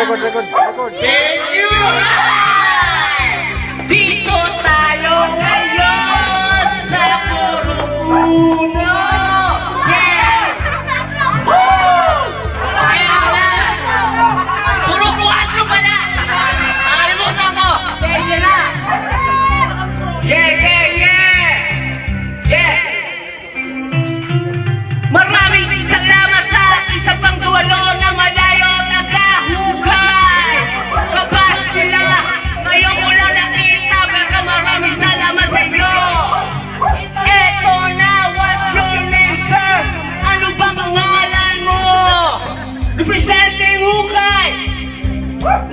record. Thank you! Dito tayo ngayon sa Puro-Uno! Yeah! Woo! Puro-4 pala! Alimutan ko! Session na! Yeah! Maraming salamat sa isa pang duwalo na malayo nagkahugay! Kabas sila! Ngayon ko lang nakita pero maraming salamat sa inyo! Eto na! What's your name, sir? Ano ba pangalan mo? Representing Hukay!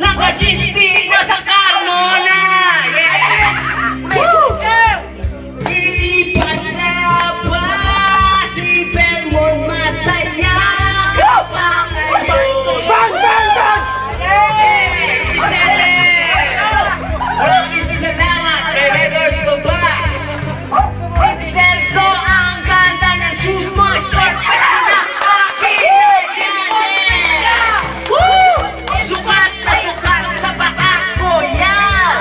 Naka-GSP na sa Carmona! Yes! Woo! Iipan na ba si Belmont masaya? Bang! Maraming salamat! Reheaders mo ba? Celso, ang ganda ng shoes mo! Sport na akin! Woo! Sukat na sukat sa batak ko yan!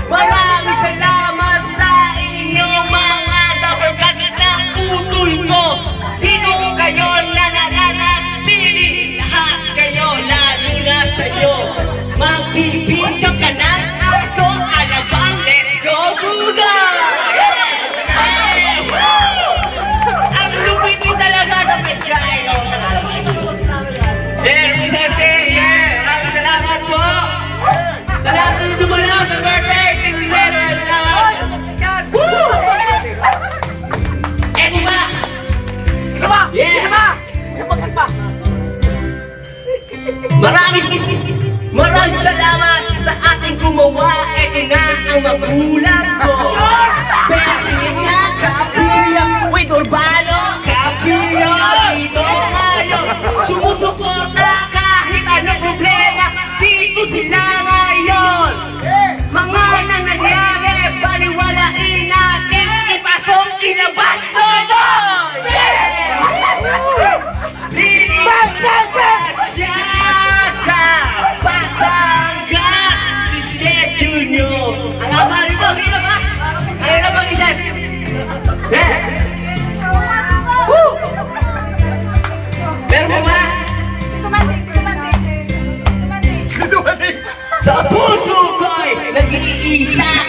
Maraming salamat sa inyong mga dabagat ng utoy ko! Dito kayo nananatili! Lahat kayo, lalo na sa'yo! Magbibigyan ka ng aso, alabang, let's go, Buda! Ang lupit mo talaga sa Pescay! Represente! Maraming salamat po! Salamat na dumalaw sa birthday! Woo! Eto ba? Isa pa! Maraming salamat sa ating gumawa. Ito na ang magulang ko. Pero nga, Kapilya, with Urbano, Kapilya, dito ngayon. Sumusuporta kahit anong problema, dito sila ngayon. Mga nang nangyari, baliwalain natin, ipasok, ilabas, todo! Siya sa Batangas, schedule nyo. Ang ama nito, sino ba? Ano na mag-isip? Woo! Meron mo ba? Dumating! Sa puso ko'y nag-iisa